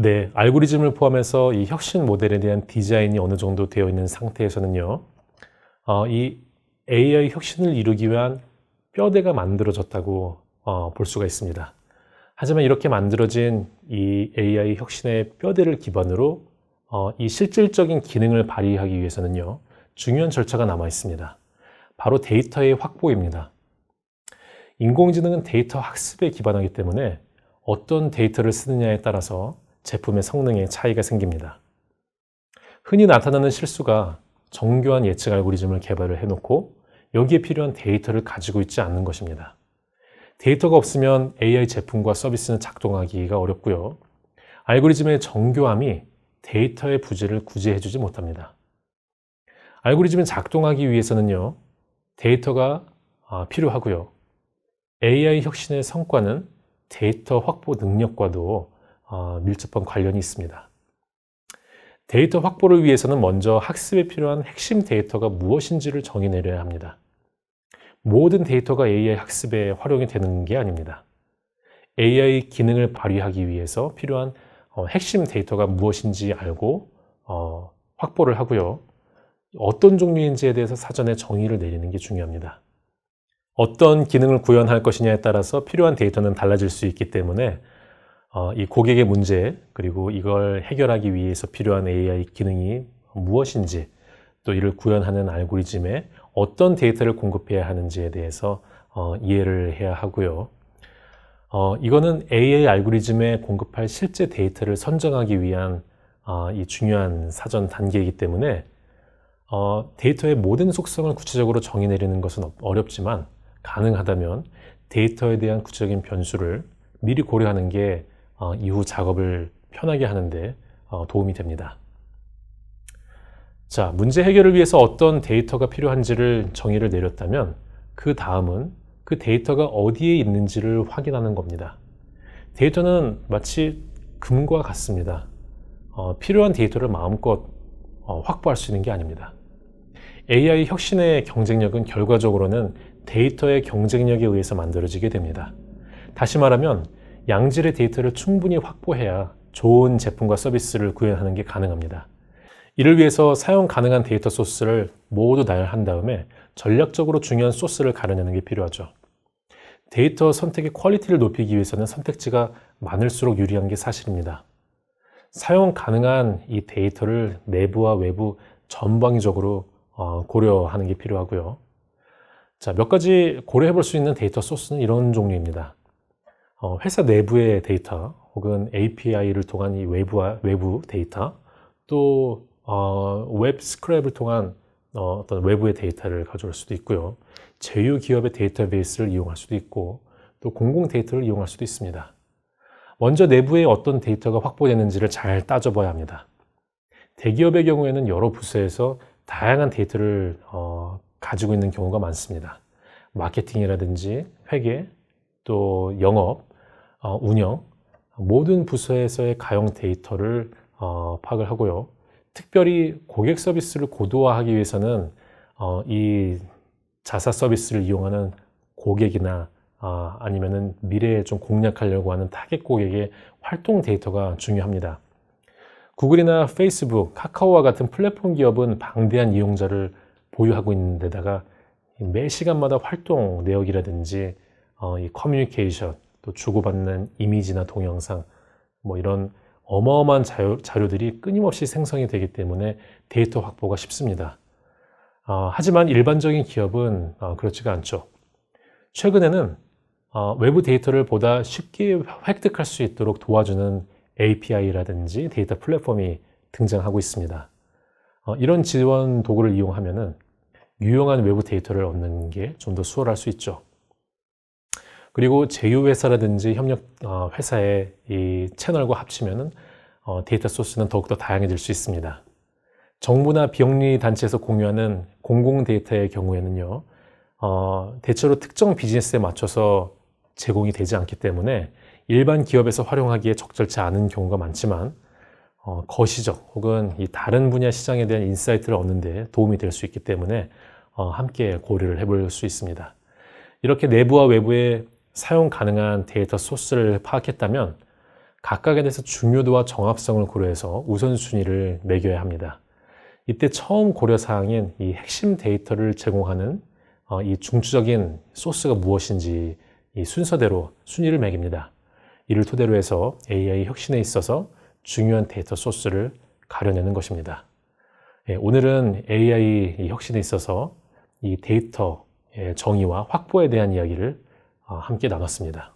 네, 알고리즘을 포함해서 이 혁신 모델에 대한 디자인이 어느 정도 되어 있는 상태에서는요, 이 AI 혁신을 이루기 위한 뼈대가 만들어졌다고 볼 수가 있습니다. 하지만 이렇게 만들어진 이 AI 혁신의 뼈대를 기반으로 이 실질적인 기능을 발휘하기 위해서는요, 중요한 절차가 남아 있습니다. 바로 데이터의 확보입니다. 인공지능은 데이터 학습에 기반하기 때문에 어떤 데이터를 쓰느냐에 따라서 제품의 성능에 차이가 생깁니다. 흔히 나타나는 실수가 정교한 예측 알고리즘을 개발을 해놓고 여기에 필요한 데이터를 가지고 있지 않는 것입니다. 데이터가 없으면 AI 제품과 서비스는 작동하기가 어렵고요. 알고리즘의 정교함이 데이터의 부재를 구제해주지 못합니다. 알고리즘이 작동하기 위해서는요, 데이터가 필요하고요. AI 혁신의 성과는 데이터 확보 능력과도 밀접한 관련이 있습니다. 데이터 확보를 위해서는 먼저 학습에 필요한 핵심 데이터가 무엇인지를 정의내려야 합니다. 모든 데이터가 AI 학습에 활용이 되는 게 아닙니다. AI 기능을 발휘하기 위해서 필요한 핵심 데이터가 무엇인지 알고 확보를 하고요. 어떤 종류인지에 대해서 사전에 정의를 내리는 게 중요합니다. 어떤 기능을 구현할 것이냐에 따라서 필요한 데이터는 달라질 수 있기 때문에 이 고객의 문제, 그리고 이걸 해결하기 위해서 필요한 AI 기능이 무엇인지, 또 이를 구현하는 알고리즘에 어떤 데이터를 공급해야 하는지에 대해서 이해를 해야 하고요. 이거는 AI 알고리즘에 공급할 실제 데이터를 선정하기 위한 이 중요한 사전 단계이기 때문에 데이터의 모든 속성을 구체적으로 정의 내리는 것은 어렵지만, 가능하다면 데이터에 대한 구체적인 변수를 미리 고려하는 게 이후 작업을 편하게 하는데 도움이 됩니다. 자, 문제 해결을 위해서 어떤 데이터가 필요한지를 정의를 내렸다면 그 다음은 그 데이터가 어디에 있는지를 확인하는 겁니다. 데이터는 마치 금과 같습니다. 필요한 데이터를 마음껏 확보할 수 있는 게 아닙니다. AI 혁신의 경쟁력은 결과적으로는 데이터의 경쟁력에 의해서 만들어지게 됩니다. 다시 말하면 양질의 데이터를 충분히 확보해야 좋은 제품과 서비스를 구현하는 게 가능합니다. 이를 위해서 사용 가능한 데이터 소스를 모두 나열한 다음에 전략적으로 중요한 소스를 가려내는 게 필요하죠. 데이터 선택의 퀄리티를 높이기 위해서는 선택지가 많을수록 유리한 게 사실입니다. 사용 가능한 이 데이터를 내부와 외부 전방위적으로 고려하는 게 필요하고요. 자, 몇 가지 고려해 볼 수 있는 데이터 소스는 이런 종류입니다. 회사 내부의 데이터, 혹은 API를 통한 이 외부 데이터, 또 웹 스크랩을 통한 어떤 외부의 데이터를 가져올 수도 있고요. 제휴 기업의 데이터베이스를 이용할 수도 있고, 또 공공 데이터를 이용할 수도 있습니다. 먼저 내부에 어떤 데이터가 확보되는지를 잘 따져봐야 합니다. 대기업의 경우에는 여러 부서에서 다양한 데이터를 가지고 있는 경우가 많습니다. 마케팅이라든지 회계, 또 영업, 운영, 모든 부서에서의 가용 데이터를 파악을 하고요. 특별히 고객 서비스를 고도화하기 위해서는 이 자사 서비스를 이용하는 고객이나 아니면은 미래에 좀 공략하려고 하는 타겟 고객의 활동 데이터가 중요합니다. 구글이나 페이스북, 카카오와 같은 플랫폼 기업은 방대한 이용자를 보유하고 있는 데다가 매 시간마다 활동 내역이라든지 이 커뮤니케이션, 또 주고받는 이미지나 동영상, 뭐 이런 어마어마한 자료들이 끊임없이 생성이 되기 때문에 데이터 확보가 쉽습니다. 하지만 일반적인 기업은 그렇지가 않죠. 최근에는 외부 데이터를 보다 쉽게 획득할 수 있도록 도와주는 API라든지 데이터 플랫폼이 등장하고 있습니다. 이런 지원 도구를 이용하면 유용한 외부 데이터를 얻는 게 좀 더 수월할 수 있죠. 그리고 제휴회사라든지 협력 회사의 이 채널과 합치면 데이터 소스는 더욱더 다양해질 수 있습니다. 정부나 비영리 단체에서 공유하는 공공 데이터의 경우에는요, 대체로 특정 비즈니스에 맞춰서 제공이 되지 않기 때문에 일반 기업에서 활용하기에 적절치 않은 경우가 많지만 거시적 혹은 이 다른 분야 시장에 대한 인사이트를 얻는 데 도움이 될 수 있기 때문에 함께 고려를 해볼 수 있습니다. 이렇게 내부와 외부의 사용 가능한 데이터 소스를 파악했다면 각각에 대해서 중요도와 정합성을 고려해서 우선순위를 매겨야 합니다. 이때 처음 고려사항인 이 핵심 데이터를 제공하는 이 중추적인 소스가 무엇인지 이 순서대로 순위를 매깁니다. 이를 토대로 해서 AI 혁신에 있어서 중요한 데이터 소스를 가려내는 것입니다. 오늘은 AI 혁신에 있어서 이 데이터 정의와 확보에 대한 이야기를 함께 나눴습니다.